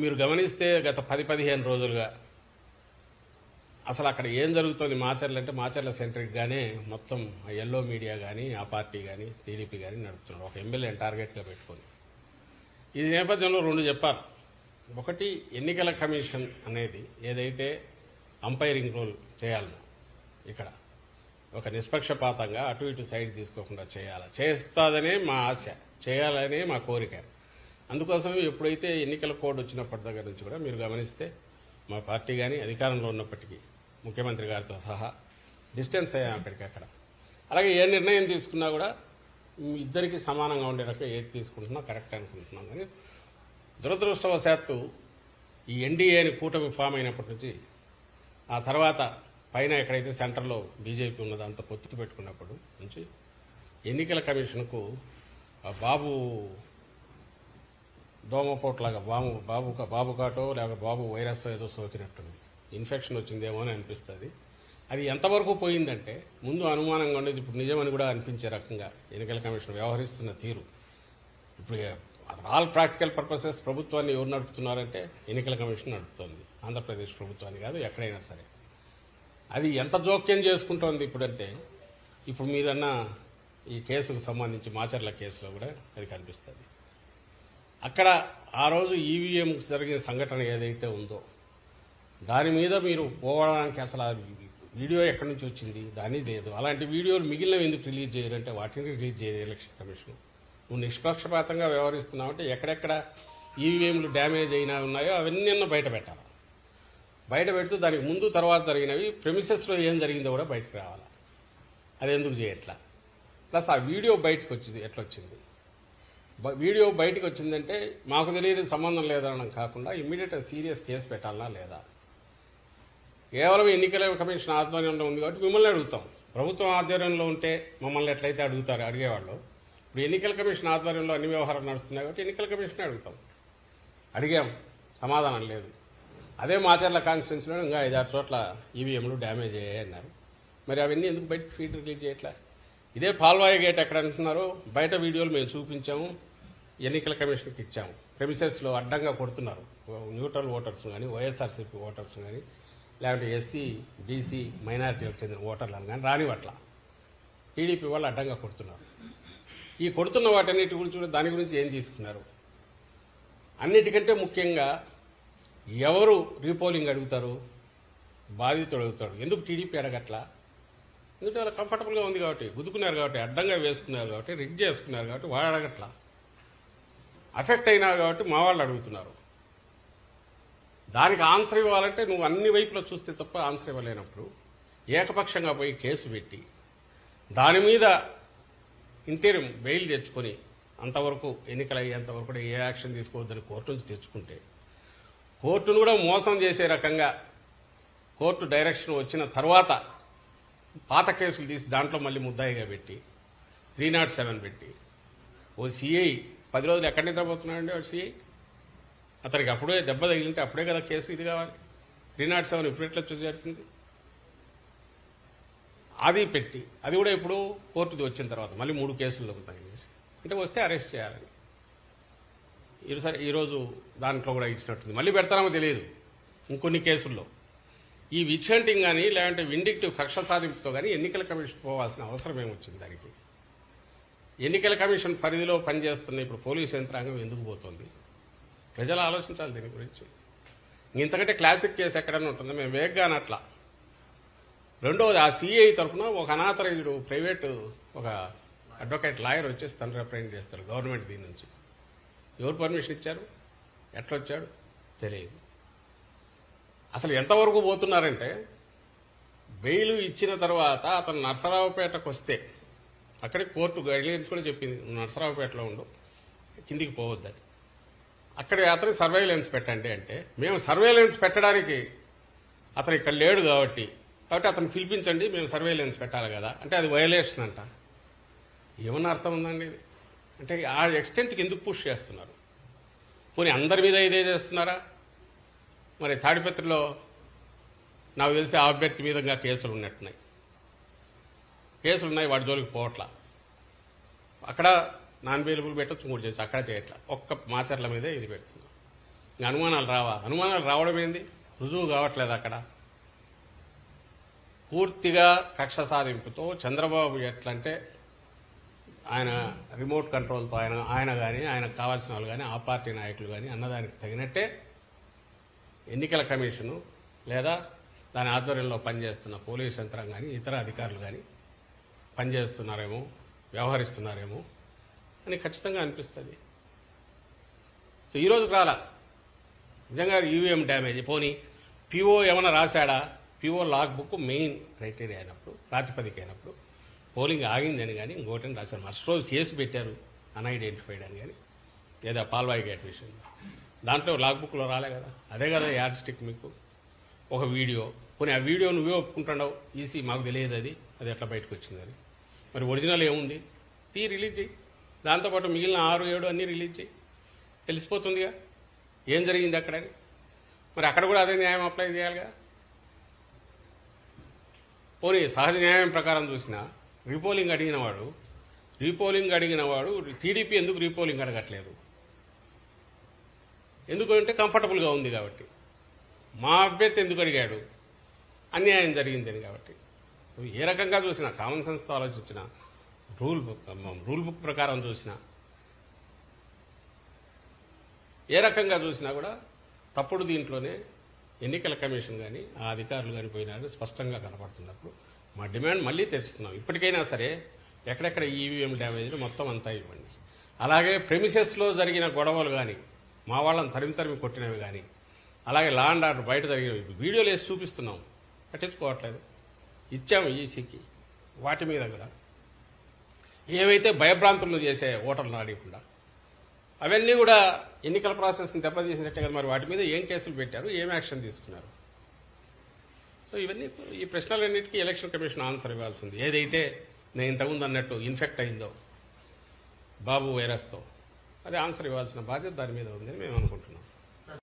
మీరు గమనిస్తే గత 10-15 రోజులుగా అసలు అక్కడ ఏం జరుగుతుంది మాచర్ల అంటే మాచర్ల సెంట్రిక్ గానే మొత్తం ఎల్లో మీడియా కానీ ఆ పార్టీ కానీ టీడీపీ కానీ నడుపుతున్నారు. ఒక ఎమ్మెల్యేని టార్గెట్గా పెట్టుకొని ఈ నేపథ్యంలో రెండు చెప్పారు. ఒకటి, ఎన్నికల కమిషన్ అనేది ఏదైతే అంపైరింగ్ రోల్ చేయాలనో ఇక్కడ ఒక నిష్పక్షపాతంగా అటు ఇటు సైడ్ తీసుకోకుండా చేస్తాదనే మా ఆశ, చేయాలనే మా కోరిక. అందుకోసం ఎప్పుడైతే ఎన్నికల కోడ్ వచ్చినప్పటి దగ్గర నుంచి కూడా మీరు గమనిస్తే మా పార్టీ కానీ అధికారంలో ఉన్నప్పటికీ ముఖ్యమంత్రి గారితో సహా డిస్టెన్స్ అయ్యాం అక్కడికక్కడ. అలాగే ఏ నిర్ణయం తీసుకున్నా కూడా ఇద్దరికి సమానంగా ఉండే రకం ఏది తీసుకుంటున్నా కరెక్ట్ అనుకుంటున్నాం. కానీ దురదృష్టవశాత్తు ఈ ఎన్డీఏని కూటమి ఫామ్ అయినప్పటి నుంచి ఆ తర్వాత పైన ఎక్కడైతే సెంటర్లో బీజేపీ ఉన్నదో అంత పొత్తు పెట్టుకున్నప్పటి నుంచి ఎన్నికల కమిషన్కు బాబు దోమపోట్లాగా బాబు కాటో లేక బాబు వైరస్ ఏదో సోకినట్టుంది, ఇన్ఫెక్షన్ వచ్చిందేమో అని అనిపిస్తుంది. అది ఎంతవరకు పోయిందంటే ముందు అనుమానంగా ఉండేది, ఇప్పుడు నిజమని కూడా అనిపించే రకంగా ఎన్నికల కమిషన్ వ్యవహరిస్తున్న తీరు. ఇప్పుడు ఆల్ ప్రాక్టికల్ పర్పసెస్ ప్రభుత్వాన్ని ఎవరు నడుపుతున్నారంటే ఎన్నికల కమిషన్ నడుపుతోంది. ఆంధ్రప్రదేశ్ ప్రభుత్వాన్ని కాదు, ఎక్కడైనా సరే. అది ఎంత జోక్యం చేసుకుంటోంది ఇప్పుడంటే, ఇప్పుడు మీదన్న ఈ కేసుకు సంబంధించి మాచర్ల కేసులో కూడా అది కనిపిస్తుంది. అక్కడ ఆ రోజు ఈవీఎం జరిగిన సంఘటన ఏదైతే ఉందో దాని మీద మీరు పోవడానికి అసలు వీడియో ఎక్కడి నుంచి వచ్చింది దాని లేదు. అలాంటి వీడియోలు మిగిలినవి ఎందుకు రిలీజ్ చేయాలంటే వాటిని రిలీజ్ చేయాలి ఎలక్షన్ కమిషన్. నువ్వు నిష్పక్షపాతంగా వ్యవహరిస్తున్నావంటే ఎక్కడెక్కడ ఈవీఎంలు డ్యామేజ్ అయినా ఉన్నాయో అవన్నీ బయట పెట్టాలి. బయట పెడుతూ దానికి ముందు తర్వాత జరిగినవి ప్రెమిసెస్లో ఏం జరిగిందో కూడా బయటకు రావాలి. అది ఎందుకు చేయట్లా? ప్లస్ ఆ వీడియో బయటకు వచ్చింది ఎట్లొచ్చింది? వీడియో బయటకు వచ్చిందంటే మాకు తెలియదు సంబంధం లేదనడం కాకుండా ఇమ్మీడియట్ సీరియస్ కేసు పెట్టాలనా లేదా? కేవలం ఎన్నికల కమిషన్ ఆధ్వర్యంలో ఉంది కాబట్టి మిమ్మల్ని అడుగుతాం. ప్రభుత్వం ఆధ్వర్యంలో ఉంటే మమ్మల్ని ఎట్లయితే అడిగేవాళ్ళు, ఇప్పుడు ఎన్నికల కమిషన్ ఆధ్వర్యంలో అన్ని వ్యవహారాలు నడుస్తున్నాయి కాబట్టి ఎన్నికల కమిషన్ అడుగుతాం. అడిగాం, సమాధానం లేదు. అదే మాచర్ల కాన్స్టిట్యున్సీలో ఇంకా 5-6 చోట్ల ఈవీఎంలు డ్యామేజ్ అయ్యాయి అన్నారు. మరి అవన్నీ ఎందుకు బయట ఫీడ్ రిలీజ్ చేయట్లా? ఇదే పాల్వాయి గేట్ ఎక్కడ అంటున్నారో బయట వీడియోలు మేము చూపించాము, ఎన్నికల కమిషన్కి ఇచ్చాము. ప్రెమిసెస్లో అడ్డంగా కొడుతున్నారు న్యూట్రల్ ఓటర్స్ కానీ, వైఎస్ఆర్సీపీ ఓటర్స్ కానీ, లేకపోతే ఎస్సీ బీసీ మైనారిటీలకు చెందిన ఓటర్లను కానీ రానివట్ల టీడీపీ వాళ్ళు అడ్డంగా కొడుతున్నారు. ఈ కొడుతున్న వాటన్నిటి గురించి దాని గురించి ఏం తీసుకున్నారు? అన్నిటికంటే ముఖ్యంగా ఎవరు రీపోలింగ్ అడుగుతారు? బాధితుడు అడుగుతాడు. ఎందుకు టీడీపీ అడగట్లా? ఎందుకంటే వాళ్ళు కంఫర్టబుల్గా ఉంది కాబట్టి, గుద్దుకున్నారు కాబట్టి, అడ్డంగా వేసుకున్నారు కాబట్టి, రిగ్ చేసుకున్నారు కాబట్టి వాడు అడగట్లా. అఫెక్ట్ అయినారు కాబట్టి మా వాళ్ళు అడుగుతున్నారు. దానికి ఆన్సర్ ఇవ్వాలంటే నువ్వు అన్ని వైపులో చూస్తే తప్ప ఆన్సర్ ఇవ్వలేనప్పుడు ఏకపక్షంగా పోయి కేసు పెట్టి దాని మీద ఇంటీరియం బెయిల్ తెచ్చుకొని అంతవరకు ఎన్నికలు అయ్యేంతవరకు కూడా ఏ యాక్షన్ తీసుకోవద్దని కోర్టు నుంచి తెచ్చుకుంటే, కోర్టును కూడా మోసం చేసే రకంగా కోర్టు డైరెక్షన్ వచ్చిన తర్వాత పాత కేసులు తీసి దాంట్లో మళ్ళీ ముద్దాయిగా పెట్టి 307 పెట్టి ఓ సిఐ 10 రోజులు ఎక్కడి నిద్రపోతున్నాడండి వాడు సిఐ? అతనికి అప్పుడే దెబ్బ తగిలింటే అప్పుడే కదా కేసు ఇది కావాలి. 307 ఇప్పుడు ఎట్లా చేసింది? అది పెట్టి అది కూడా ఇప్పుడు కోర్టుది వచ్చిన తర్వాత మళ్ళీ 3 కేసులు దొరుకుతాయి అంటే వస్తే అరెస్ట్ చేయాలని ఈరోజు దాంట్లో కూడా ఇచ్చినట్టుంది. మళ్ళీ పెడతారో తెలియదు ఇంకొన్ని కేసుల్లో. ఈ విచ్హంటింగ్ కానీ లేదంటే విండిక్టివ్ కక్ష సాధింపుతో కానీ ఎన్నికల కమిషన్ పోవాల్సిన అవసరం ఏమొచ్చింది? దానికి ఎన్నికల కమిషన్ పరిధిలో పనిచేస్తున్న ఇప్పుడు పోలీసు యంత్రాంగం ఎందుకు పోతుంది? ప్రజలు ఆలోచించాలి దీని గురించి. ఇంతకంటే క్లాసిక్ కేసు ఎక్కడన్నా ఉంటుంది? మేము వేగ్గానే అట్లా. రెండవది, ఆ సిఐ తరఫున ఒక అనాథరైజ్డ్ ప్రైవేటు ఒక అడ్వకేట్ లాయర్ వచ్చేసి తను రిప్రజెంట్ చేస్తారు గవర్నమెంట్ దీని నుంచి. ఎవరు పర్మిషన్ ఇచ్చారు? ఎట్లొచ్చాడు తెలియదు. అసలు ఎంతవరకు పోతున్నారంటే బెయిల్ ఇచ్చిన తర్వాత అతను నర్సరావుపేటకు వస్తే అక్కడికి కోర్టు గైడ్లైన్స్ కూడా చెప్పింది, నర్సరావుపేటలో ఉండు, కిందికి పోవద్దని. అక్కడ అతనికి సర్వేలెన్స్ పెట్టండి అంటే మేము సర్వేలెన్స్ పెట్టడానికి అతను ఇక్కడ లేడు కాబట్టి అతను పిలిపించండి, మేము సర్వేలెన్స్ పెట్టాలి కదా అంటే అది వయలేషన్ అంట. ఏమన్నా అర్థం ఉందండి ఇది? అంటే ఆ ఎక్స్టెంట్కి ఎందుకు పుష్ చేస్తున్నారు? పోనీ అందరి మీద ఇదే చేస్తున్నారా? మరి తాడిపత్రిలో నాకు తెలిసి ఆ అభ్యర్థి మీద కేసులు ఉన్నట్టున్నాయి. కేసులున్నాయి, వాడి జోలికి పోవట్లా. అక్కడ నాన్ అవైలబుల్ పెట్టచ్చు, 3 చేసి అక్కడ చేయట్లా. ఒక్క మాచర్ల మీదే ఇది పెడుతున్నాం. ఇంకా అనుమానాలు రావా? అనుమానాలు రావడం ఏంది? రుజువు కావట్లేదు అక్కడ. పూర్తిగా కక్ష సాధింపుతో చంద్రబాబు ఎట్లంటే ఆయన రిమోట్ కంట్రోల్తో ఆయన కానీ ఆయనకు కావాల్సిన వాళ్ళు కానీ ఆ పార్టీ నాయకులు కానీ అన్నదానికి తగినట్టే ఎన్నికల కమిషను లేదా దాని ఆధ్వర్యంలో పనిచేస్తున్న పోలీస్ యంత్రాంగం కానీ ఇతర అధికారులు కానీ పనిచేస్తున్నారేమో, వ్యవహరిస్తున్నారేమో అని ఖచ్చితంగా అనిపిస్తుంది. సో ఈరోజు రాలా నిజంగా ఈవీఎం డ్యామేజ్. పోనీ పీఓ ఏమైనా రాశాడా? PO log book main criteria అయినప్పుడు, ప్రాతిపదిక అయినప్పుడు పోలింగ్ ఆగిందని కానీ ఇంకోటని రాశారు. మరుసటి రోజు కేసు పెట్టారు అన్ఐడెంటిఫైడ్ అని కానీ, లేదా పాల్వాయి గేట్ విషయంలో. దాంట్లో లాగ్ బుక్లో రాలే కదా. అదే కదా యాడ్ స్టిక్ మీకు. ఒక వీడియో, పోనీ ఆ వీడియో నువ్వే ఒప్పుకుంటున్నావు, ఈసీ మాకు తెలియదు అది ఎట్లా బయటకు వచ్చిందని. మరి ఒరిజినల్ ఏముంది? రిలీజ్ చేయి. దాంతోపాటు మిగిలిన 6, 7 అన్నీ రిలీజ్ చేయి. తెలిసిపోతుందిగా ఏం జరిగింది అక్కడని. మరి అక్కడ కూడా అదే న్యాయం అప్లై చేయాలిగా. పోనీ సహజ న్యాయం ప్రకారం చూసినా రీపోలింగ్ అడిగిన వాడు టీడీపీ ఎందుకు రీపోలింగ్ అడగట్లేదు? ఎందుకంటే కంఫర్టబుల్గా ఉంది కాబట్టి. మా అభ్యర్థి ఎందుకు అడిగాడు? అన్యాయం జరిగిందని కాబట్టి. ఏ రకంగా చూసినా, కామన్ సెన్స్తో ఆలోచించిన, రూల్ బుక్ ప్రకారం చూసినా, ఏ రకంగా చూసినా కూడా తప్పుడు దీంట్లోనే ఎన్నికల కమిషన్ కానీ ఆ అధికారులు కానీ పోయినారని స్పష్టంగా కనపడుతున్నప్పుడు మా డిమాండ్ మళ్లీ తెరుస్తున్నాం. ఇప్పటికైనా సరే ఎక్కడెక్కడ ఈవీఎం డ్యామేజ్లు మొత్తం అంతా ఇవ్వండి. అలాగే ప్రెమిసెస్లో జరిగిన గొడవలు కానీ, మా వాళ్ళని తరిమి కొట్టినవి కానీ, అలాగే లా అండ్ ఆర్డర్ బయట జరిగినవి వీడియోలు వేసి చూపిస్తున్నాం, పట్టించుకోవట్లేదు. ఇచ్చాము ఈసీకి. వాటి మీద కూడా ఏవైతే భయభ్రాంతులను చేసే ఓటర్లను అడగకుండా అవన్నీ కూడా ఎన్నికల ప్రాసెస్ని దెబ్బతీసినట్టే కదా. మరి వాటి మీద ఏం కేసులు పెట్టారు, ఏం యాక్షన్ తీసుకున్నారు? సో ఇవన్నీ ఈ ప్రశ్నలన్నింటికీ ఎలక్షన్ కమిషన్ ఆన్సర్ ఇవ్వాల్సింది. ఏదైతే నేను ఇంతకుముందు అన్నట్టు ఇన్ఫెక్ట్ అయిందో బాబు వైరస్తో, అది ఆన్సర్ ఇవ్వాల్సిన బాధ్యత దాని మీద ఉందని మేము అనుకుంటున్నాం.